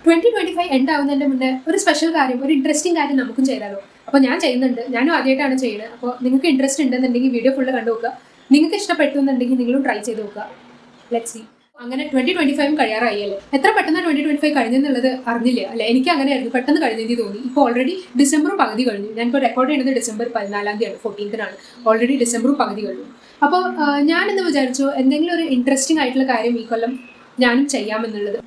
2025 end ആവുന്നതിന്റെ മുന്നേ ഒരു special കാര്യം, ഒരു ഇൻട്രസ്റ്റിംഗ് കാര്യം നമുക്കും ചെയ്താലോ. അപ്പോൾ ഞാൻ ചെയ്യുന്നുണ്ട്, ഞാനും ആദ്യമായിട്ടാണ് ചെയ്യുന്നത്. അപ്പോൾ നിങ്ങൾക്ക് ഇൻട്രസ്റ്റ് ഉണ്ടെന്നുണ്ടെങ്കിൽ വീഡിയോ ഫുള്ള് കണ്ടു നോക്കുക. നിങ്ങൾക്ക് ഇഷ്ടപ്പെട്ടു എന്നുണ്ടെങ്കിൽ നിങ്ങളും ട്രൈ ചെയ്ത് നോക്കുക. Let's see. അങ്ങനെ 2025 കഴിയാറായല്ലേ. എത്ര പെട്ടെന്ന് 2025 കഴിഞ്ഞെന്നുള്ളത് അറിഞ്ഞില്ല അല്ലെ. എനിക്ക് അങ്ങനെയായിരുന്നു, പെട്ടെന്ന് കഴിഞ്ഞെന്ന് തോന്നി. ഇപ്പോൾ ഓൾറെഡി ഡിസംബർ പകുതി കഴിഞ്ഞു. ഞാനിപ്പോൾ റെക്കോർഡ് ചെയ്യുന്നത് ഡിസംബർ 14 തീയതിയാണ്, 14th ഓൾറെഡി ഡിസംബർ പകുതി കഴിഞ്ഞു. അപ്പോൾ ഞാനിന്ന് വിചാരിച്ചു എന്തെങ്കിലും ഒരു ഇൻട്രസ്റ്റിംഗ് ആയിട്ടുള്ള കാര്യം ഈ കൊല്ലം ഞാനും ചെയ്യാമെന്നുള്ളത്.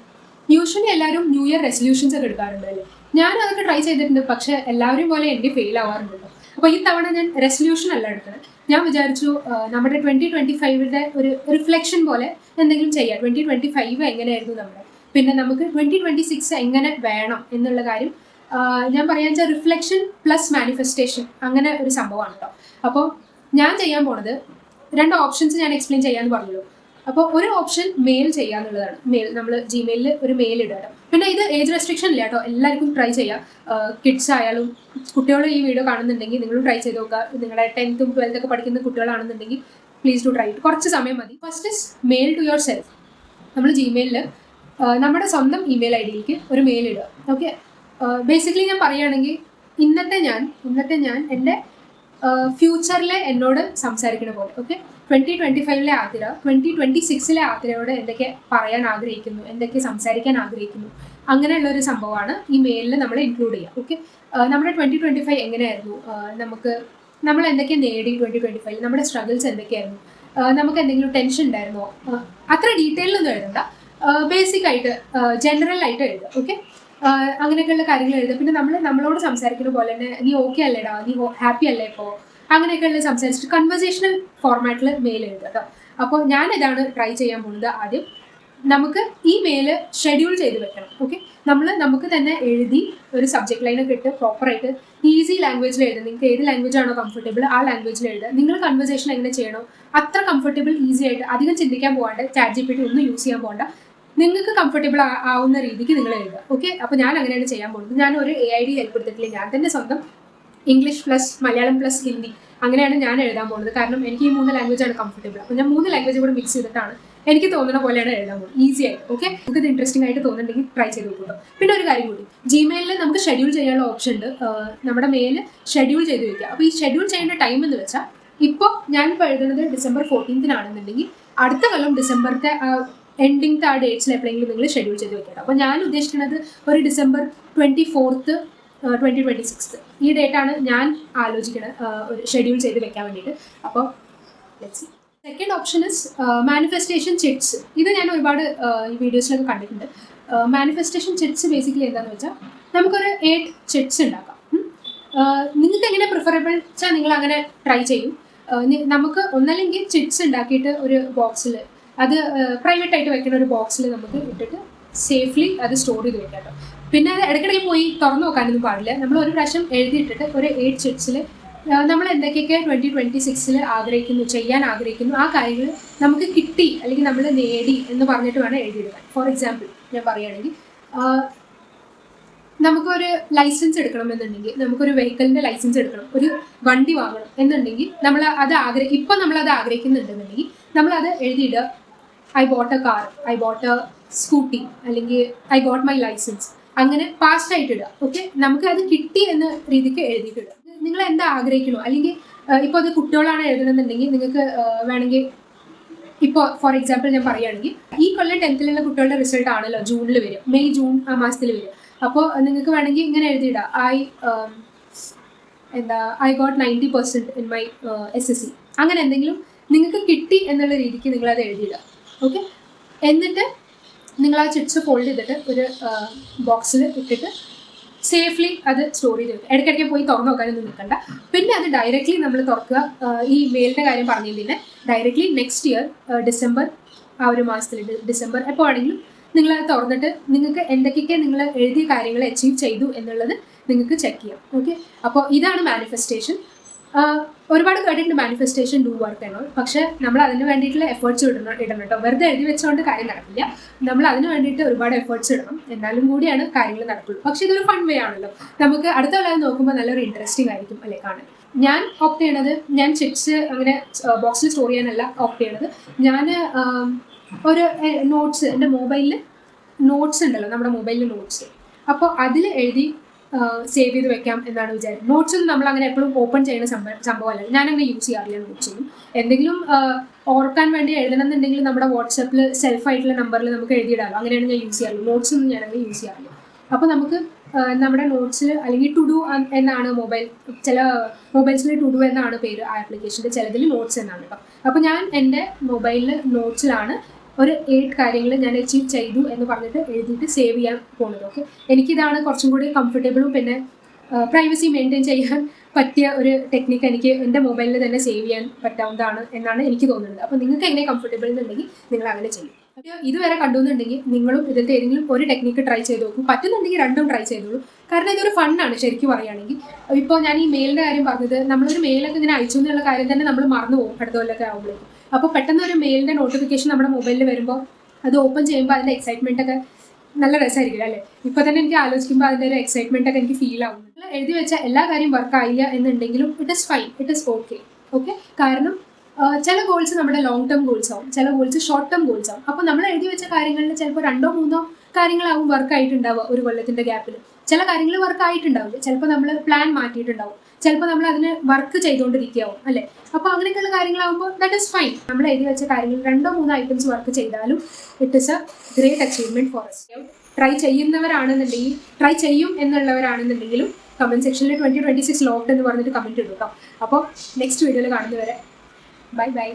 യൂഷ്വലി എല്ലാവരും ന്യൂ ഇയർ റെസൊല്യൂഷൻസ് ഒക്കെ എടുക്കാറുണ്ട് അല്ലേ. ഞാൻ അതൊക്കെ ട്രൈ ചെയ്തിട്ടുണ്ട്, പക്ഷെ എല്ലാവരും പോലെ എൻ്റെ ഫെയിൽ ആവാറുണ്ട്. അപ്പോൾ ഈ തവണ ഞാൻ റെസൊല്യൂഷൻ അല്ല എടുക്കുന്നത്. ഞാൻ വിചാരിച്ചു നമ്മുടെ 2025 ഒരു റിഫ്ലക്ഷൻ പോലെ എന്തെങ്കിലും ചെയ്യാം. 2025 എങ്ങനെയായിരുന്നു നമ്മുടെ, പിന്നെ നമുക്ക് 2026 എങ്ങനെ വേണം എന്നുള്ള കാര്യം ഞാൻ പറയാൻ വെച്ചാൽ റിഫ്ലക്ഷൻ പ്ലസ് മാനിഫെസ്റ്റേഷൻ അങ്ങനെ ഒരു സംഭവമാണ് കേട്ടോ. അപ്പോൾ ഞാൻ ചെയ്യാൻ പോണത് 2 ഓപ്ഷൻസ് ഞാൻ എക്സ്പ്ലെയിൻ ചെയ്യാമെന്ന് പറഞ്ഞുള്ളൂ. അപ്പോൾ ഒരു ഓപ്ഷൻ മെയിൽ ചെയ്യാന്നുള്ളതാണ്. മെയിൽ നമ്മൾ ജിമെയിലിൽ ഒരു മെയിൽ ഇടുക. പിന്നെ ഇത് ഏജ് റെസ്ട്രിക്ഷൻ ഇല്ല കേട്ടോ, എല്ലാവർക്കും ട്രൈ ചെയ്യാം. കിഡ്സ് ആയാലും കുട്ടികൾ ഈ വീഡിയോ കാണുന്നുണ്ടെങ്കിൽ നിങ്ങളും ട്രൈ ചെയ്ത് നോക്കുക. നിങ്ങളുടെ 10th 12th ഒക്കെ പഠിക്കുന്ന കുട്ടികളാണെന്നുണ്ടെങ്കിൽ പ്ലീസ് ടു ട്രൈ ഇറ്റ്. കുറച്ച് സമയം മതി. First is mail to yourself. നമ്മൾ ജിമെയിലിൽ നമ്മുടെ സ്വന്തം ഇമെയിൽ ഐ ഡിയിലേക്ക് ഒരു മെയിൽ ഇടുക. ഓക്കെ, ബേസിക്കലി ഞാൻ പറയുകയാണെങ്കിൽ ഇന്നത്തെ ഞാൻ എൻ്റെ ഫ്യൂച്ചറിലെ എന്നോട് സംസാരിക്കുന്ന പോലെ. ഓക്കെ, 2025 ആതിര 2026 ആതിരയോട് എന്തൊക്കെ പറയാൻ ആഗ്രഹിക്കുന്നു, എന്തൊക്കെ സംസാരിക്കാൻ ആഗ്രഹിക്കുന്നു, അങ്ങനെയുള്ളൊരു സംഭവമാണ് ഈ മെയിലിൽ നമ്മൾ ഇൻക്ലൂഡ് ചെയ്യുക. ഓക്കെ, നമ്മുടെ 2025 എങ്ങനെയായിരുന്നു, നമ്മൾ എന്തൊക്കെ നേടി 2025, നമ്മുടെ സ്ട്രഗിൾസ് എന്തൊക്കെയായിരുന്നു, നമുക്ക് എന്തെങ്കിലും ടെൻഷൻ ഉണ്ടായിരുന്നോ, അത്ര ഡീറ്റെയിലൊന്നും എഴുതണ്ട. ബേസിക് ആയിട്ട് ജനറൽ ആയിട്ട് എഴുതുക. ഓക്കെ, അങ്ങനെയൊക്കെയുള്ള കാര്യങ്ങൾ എഴുതുക. പിന്നെ നമ്മളോട് സംസാരിക്കുന്ന പോലെ തന്നെ നീ ഓക്കെ അല്ലേടാ, നീ ഹാപ്പി അല്ലേ ഇപ്പോൾ, അങ്ങനെയൊക്കെയുള്ള സംസാരിച്ചിട്ട് കൺവെർസേഷണൽ ഫോർമാറ്റിൽ മെയിൽ എഴുതുക കേട്ടോ. അപ്പോൾ ഞാൻ ഇതാണ് ട്രൈ ചെയ്യാൻ പോകുന്നത്. ആദ്യം നമുക്ക് ഈ മെയിൽ ഷെഡ്യൂൾ ചെയ്ത് വെക്കണം. ഓക്കെ, നമുക്ക് തന്നെ എഴുതി ഒരു സബ്ജക്ട് ലൈനൊക്കെ ഇട്ട് പ്രോപ്പറായിട്ട് ഈസി ലാംഗ്വേജിൽ എഴുതുക. നിങ്ങൾക്ക് ഏത് ലാംഗ്വേജ് ആണോ കംഫർട്ടബിൾ ആ ലാംഗ്വേജിൽ എഴുതുക. നിങ്ങൾ കൺവെർസേഷൻ എങ്ങനെ ചെയ്യണോ അത്ര കംഫർട്ടബിൾ ഈസി ആയിട്ട്, അധികം ചിന്തിക്കാൻ പോകാണ്ട്, ചാറ്റ് GPT ഒന്നും യൂസ് ചെയ്യാൻ പോകണ്ട, നിങ്ങൾക്ക് കംഫർട്ടബിൾ ആവുന്ന രീതിക്ക് നിങ്ങൾ എഴുതുക. ഓക്കെ, അപ്പോൾ ഞാൻ അങ്ങനെയാണ് ചെയ്യാൻ പോകുന്നത്. ഞാൻ ഒരു AID ഹെൽപ്പ് എടുത്തിട്ടില്ല, ഞാൻ തന്നെ സ്വന്തം English plus Malayalam plus Hindi അങ്ങനെയാണ് ഞാൻ എഴുതാൻ പോകുന്നത്. കാരണം എനിക്ക് ഈ 3 ലാംഗ്വേജാണ് കംഫർട്ടബിൾ. അപ്പോൾ ഞാൻ 3 ലാംഗ്വേജ് കൂടെ മിക്സ് ചെയ്തിട്ടാണ് എനിക്ക് തോന്നുന്ന പോലെയാണ് എഴുതാൻ പോകുന്നത്, ഈസി ആയിട്ട്. ഓക്കെ, നമുക്ക് ഇത് ഇൻട്രസ്റ്റിംഗ് ആയിട്ട് തോന്നുന്നുണ്ടെങ്കിൽ ട്രൈ ചെയ്ത് നോക്കുക. പിന്നെ ഒരു കാര്യം കൂടി, ജിമെയിലിൽ നമുക്ക് ഷെഡ്യൂൾ ചെയ്യാനുള്ള ഓപ്ഷൻ ഉണ്ട്. നമ്മുടെ മെയിൽ ഷെഡ്യൂൾ ചെയ്ത് വയ്ക്കുക. അപ്പോൾ ഈ ഷെഡ്യൂൾ ചെയ്യേണ്ട ടൈം എന്ന് വെച്ചാൽ ഇപ്പോൾ ഞാനിപ്പോൾ എഴുതുന്നത് ഡിസംബർ 14th അടുത്ത കൊല്ലം ഡിസംബറിൻ്റെ എൻഡിങ് ആ ഡേറ്റ്സിൽ എപ്പോഴെങ്കിലും നിങ്ങൾ ഷെഡ്യൂൾ ചെയ്ത് വെക്കണം. അപ്പോൾ ഞാൻ ഉദ്ദേശിക്കുന്നത് ഒരു ഡിസംബർ 24th 2026 ഈ ഡേറ്റാണ് ഞാൻ ആലോചിക്കുന്നത് ഒരു ഷെഡ്യൂൾ ചെയ്ത് വെക്കാൻ വേണ്ടിയിട്ട്. അപ്പോൾ let's see. Second option is manifestation chits. ഇത് ഞാൻ ഒരുപാട് ഈ വീഡിയോസിലൊക്കെ കണ്ടിട്ടുണ്ട്. മാനിഫെസ്റ്റേഷൻ ചിറ്റ്സ് ബേസിക്കലി എന്താണെന്ന് വെച്ചാൽ നമുക്കൊരു 8 ചിറ്റ്സ് ഉണ്ടാക്കാം. നിങ്ങൾക്ക് എങ്ങനെ പ്രിഫറബിൾ വെച്ചാൽ നിങ്ങൾ അങ്ങനെ ട്രൈ ചെയ്യും. നമുക്ക് ഒന്നല്ലെങ്കിൽ ചിറ്റ്സ് ഉണ്ടാക്കിയിട്ട് ഒരു ബോക്സിൽ, അത് പ്രൈവറ്റ് ആയിട്ട് വെക്കുന്ന ഒരു ബോക്സിൽ നമുക്ക് ഇട്ടിട്ട് സേഫ്ലി അത് സ്റ്റോർ ചെയ്ത് വെക്കാം കേട്ടോ. പിന്നെ അത് ഇടയ്ക്കിടയ്ക്ക് പോയി തുറന്നു നോക്കാനൊന്നും പാടില്ല. നമ്മൾ ഒരു പ്രാവശ്യം എഴുതിയിട്ടിട്ട് ഒരു 8 ചിറ്റ്സിൽ നമ്മൾ എന്തൊക്കെയൊക്കെ 2026 ആഗ്രഹിക്കുന്നു, ചെയ്യാൻ ആഗ്രഹിക്കുന്നു, ആ കാര്യങ്ങൾ നമുക്ക് കിട്ടി അല്ലെങ്കിൽ നമ്മൾ നേടി എന്ന് പറഞ്ഞിട്ട് വേണം എഴുതിയെടുക്കാൻ. ഫോർ എക്സാമ്പിൾ ഞാൻ പറയുകയാണെങ്കിൽ നമുക്കൊരു ലൈസൻസ് എടുക്കണമെന്നുണ്ടെങ്കിൽ, നമുക്കൊരു വെഹിക്കിളിൻ്റെ ലൈസൻസ് എടുക്കണം, ഒരു വണ്ടി വാങ്ങണം എന്നുണ്ടെങ്കിൽ നമ്മൾ അത് ഇപ്പം നമ്മളത് ആഗ്രഹിക്കുന്നുണ്ടെന്നുണ്ടെങ്കിൽ നമ്മളത് എഴുതിയിടുക. I bought a car, I bought a scooty, അല്ലെങ്കിൽ ഐ ഗോട്ട് മൈ ലൈസൻസ്, അങ്ങനെ പാസ്റ്റ് ആയിട്ട് ഇടുക. ഓക്കെ, നമുക്ക് അത് കിട്ടി എന്ന രീതിക്ക് എഴുതിയിട്ടിടുക. നിങ്ങൾ എന്താ ആഗ്രഹിക്കണോ, അല്ലെങ്കിൽ ഇപ്പോൾ അത് കുട്ടികളാണ് എഴുതണമെന്നുണ്ടെങ്കിൽ നിങ്ങൾക്ക് വേണമെങ്കിൽ ഇപ്പോൾ ഫോർ എക്സാമ്പിൾ ഞാൻ പറയുകയാണെങ്കിൽ ഈ കൊല്ലം 10th കുട്ടികളുടെ റിസൾട്ട് ആണല്ലോ ജൂണിൽ വരിക, മെയ് ജൂൺ ആ മാസത്തിൽ വരിക. അപ്പോൾ നിങ്ങൾക്ക് വേണമെങ്കിൽ ഇങ്ങനെ എഴുതിയിടാം, I got 90% in my SSC, അങ്ങനെ എന്തെങ്കിലും നിങ്ങൾക്ക് കിട്ടി എന്നുള്ള രീതിക്ക് നിങ്ങളത് എഴുതിയിടുക. ഓക്കെ, എന്നിട്ട് നിങ്ങൾ ആ ചിറ്റ്സ് ഫോൾഡ് ചെയ്തിട്ട് ഒരു ബോക്സിൽ ഇട്ടിട്ട് സേഫ്ലി അത് സ്റ്റോർ ചെയ്ത് വെക്കുക. ഇടയ്ക്കിടയ്ക്ക് പോയി തുറന്നു നോക്കാനൊന്നും നിൽക്കണ്ട. പിന്നെ അത് ഡയറക്റ്റ്ലി നമ്മൾ തുറക്കുക. ഈ മെയിലിൻ്റെ കാര്യം പറഞ്ഞതിന് ഡയറക്റ്റ്ലി നെക്സ്റ്റ് ഇയർ ഡിസംബർ ആ ഒരു മാസത്തിൽ, ഡിസംബർ എപ്പോൾ ആണെങ്കിലും നിങ്ങളത് തുറന്നിട്ട് നിങ്ങൾക്ക് എന്തൊക്കെയൊക്കെ നിങ്ങൾ എഴുതിയ കാര്യങ്ങൾ അച്ചീവ് ചെയ്തു എന്നുള്ളത് നിങ്ങൾക്ക് ചെക്ക് ചെയ്യാം. ഓക്കെ, അപ്പോൾ ഇതാണ് മാനിഫെസ്റ്റേഷൻ. ഒരുപാട് കേട്ടിട്ടുണ്ട് മാനിഫെസ്റ്റേഷൻ ഡു വർക്ക് എന്നോ, പക്ഷേ നമ്മൾ അതിന് വേണ്ടിയിട്ടുള്ള എഫേർട്സ് ഇടണം കേട്ടോ. വെറുതെ എഴുതി വെച്ചുകൊണ്ട് കാര്യം നടക്കില്ല. നമ്മൾ അതിന് വേണ്ടിയിട്ട് ഒരുപാട് എഫേർട്സ് ഇടണം, എന്നാലും കൂടിയാണ് കാര്യങ്ങൾ നടക്കുള്ളൂ. പക്ഷേ ഇതൊരു ഫൺ വേ ആണല്ലോ. നമുക്ക് അടുത്ത കൊല്ലം നോക്കുമ്പോൾ നല്ലൊരു ഇൻട്രസ്റ്റിംഗ് ആയിരിക്കും അല്ലേ കാണാൻ. ഞാൻ ഓപ്റ്റ് ചെയ്യണത്, ഞാൻ ചിറ്റ്സ് അങ്ങനെ ബോക്സിൽ സ്റ്റോർ ചെയ്യാനല്ല ഓപ്റ്റ് ചെയ്യണത്. ഞാൻ ഒരു നോട്ട്സ് എൻ്റെ മൊബൈലിൽ നോട്ട്സ് ഉണ്ടല്ലോ, നമ്മുടെ മൊബൈലിൽ നോട്ട്സ്. അപ്പോൾ അതിൽ എഴുതി സേവ് ചെയ്ത് വെക്കാം എന്നാണ് വിചാരിക്കുന്നത്. നോട്ട്സ് ഒന്നും നമ്മൾ അങ്ങനെ എപ്പോഴും ഓപ്പൺ ചെയ്യുന്ന സംഭവമല്ല. ഞാനങ്ങനെ യൂസ് ചെയ്യാറില്ല നോട്ട്സൊന്നും. എന്തെങ്കിലും ഓർക്കാൻ വേണ്ടി എഴുതണം എന്നുണ്ടെങ്കിൽ നമ്മുടെ വാട്സാപ്പിൽ സെൽഫായിട്ടുള്ള നമ്പറിൽ നമുക്ക് എഴുതിയിടാമല്ലോ, അങ്ങനെയാണ് ഞാൻ യൂസ് ചെയ്യാറുള്ളൂ. നോട്ട്സ് ഒന്നും ഞാനങ്ങനെ യൂസ് ചെയ്യാറില്ല. അപ്പോൾ നമുക്ക് നമ്മുടെ നോട്ട്സ് അല്ലെങ്കിൽ ടു ഡു എന്നാണ് ചില മൊബൈൽസിൽ ടു ഡു എന്നാണ് പേര് ആ ആപ്ലിക്കേഷൻ്റെ, ചിലതിൽ നോട്ട്സ് എന്നാണ് കേട്ടോ. അപ്പോൾ ഞാൻ എൻ്റെ മൊബൈലിൽ നോട്ട്സിലാണ് ഒരു 8 കാര്യങ്ങൾ ഞാൻ അച്ചീവ് ചെയ്തു എന്ന് പറഞ്ഞിട്ട് എഴുതിയിട്ട് സേവ് ചെയ്യാൻ പോകുന്നത്. ഓക്കെ, എനിക്കിതാണ് കുറച്ചും കൂടി കംഫർട്ടബിളും പിന്നെ പ്രൈവസി മെയിൻറ്റെയിൻ ചെയ്യാൻ പറ്റിയ ഒരു ടെക്നിക്ക്. എനിക്ക് എൻ്റെ മൊബൈലിൽ തന്നെ സേവ് ചെയ്യാൻ പറ്റാവുന്നതാണ് എന്നാണ് എനിക്ക് തോന്നുന്നത്. അപ്പോൾ നിങ്ങൾക്ക് എങ്ങനെ കംഫർട്ടബിൾ എന്നുണ്ടെങ്കിൽ നിങ്ങൾ അങ്ങനെ ചെയ്യും. അപ്പോൾ ഇതുവരെ കണ്ടുവെന്നുണ്ടെങ്കിൽ നിങ്ങളും ഇതിൻ്റെ ഏതെങ്കിലും ഒരു ടെക്നിക്ക് ട്രൈ ചെയ്ത് നോക്കും. പറ്റുന്നുണ്ടെങ്കിൽ രണ്ടും ട്രൈ ചെയ്തോളൂ. കാരണം ഇതൊരു ഫണ്ണാണ് ശരിക്കും പറയുകയാണെങ്കിൽ. ഇപ്പോൾ ഞാൻ ഈ മെയിലിൻ്റെ കാര്യം പറഞ്ഞത്, നമ്മളൊരു മെയിലൊക്കെ ഇങ്ങനെ അയച്ചു എന്നുള്ള കാര്യം തന്നെ നമ്മൾ മറന്നു പോകും അടുത്ത കൊല്ലമൊക്കെ ആകുമ്പോഴേക്കും. അപ്പോൾ പെട്ടെന്ന് ഒരു മെയിലിൻ്റെ നോട്ടിഫിക്കേഷൻ നമ്മുടെ മൊബൈലിൽ വരുമ്പോൾ അത് ഓപ്പൺ ചെയ്യുമ്പോൾ അതിൻ്റെ എക്സൈറ്റ്മെൻ്റ് ഒക്കെ നല്ല രസമായിരിക്കും അല്ലേ? ഇപ്പോൾ തന്നെ എനിക്ക് ആലോചിക്കുമ്പോൾ അതിൻ്റെ ഒരു എക്സൈറ്റ്മെൻ്റ് ഒക്കെ എനിക്ക് ഫീൽ ആവുന്നു. എഴുതി വെച്ച എല്ലാ കാര്യം വർക്ക് ആയില്ല എന്നുണ്ടെങ്കിലും it is fine, it is okay. കാരണം ചില ഗോൾസ് നമ്മുടെ ലോങ് ടേം ഗോൾസ് ആവും, ചില ഗോൾസ് ഷോർട്ട് ടേം ഗോൾസ് ആവും. അപ്പോൾ നമ്മൾ എഴുതി വെച്ച കാര്യങ്ങളിൽ ചിലപ്പോൾ 2 or 3 കാര്യങ്ങളാവും വർക്ക് ആയിട്ടുണ്ടാവുക ഒരു കൊല്ലത്തിൻ്റെ ഗ്യാപ്പിൽ. ചില കാര്യങ്ങൾ വർക്ക് ആയിട്ടുണ്ടാവില്ല, ചിലപ്പോൾ നമ്മൾ പ്ലാൻ മാറ്റിയിട്ടുണ്ടാവും, ചിലപ്പോൾ നമ്മൾ അതിന് വർക്ക് ചെയ്തുകൊണ്ടിരിക്കുകയാവും അല്ലേ? അപ്പോൾ അങ്ങനെയൊക്കെയുള്ള കാര്യങ്ങളാകുമ്പോൾ ദാറ്റ് ഇസ് ഫൈൻ. നമ്മൾ എഴുതി വെച്ച കാര്യങ്ങൾ 2 or 3 ഐറ്റംസ് വർക്ക് ചെയ്താലും it is a great achievement for us. Try ചെയ്യുന്നവരാണെന്നുണ്ടെങ്കിൽ, ട്രൈ ചെയ്യും എന്നുള്ളവരാണെന്നുണ്ടെങ്കിലും കമൻറ്റ് സെക്ഷനിൽ 2026 ലോക്ക്ഡ് എന്ന് പറഞ്ഞിട്ട് കമൻറ്റ് ഇടും കേട്ടോ. അപ്പോൾ നെക്സ്റ്റ് വീഡിയോയിൽ കാണുന്നവരെ ബൈ.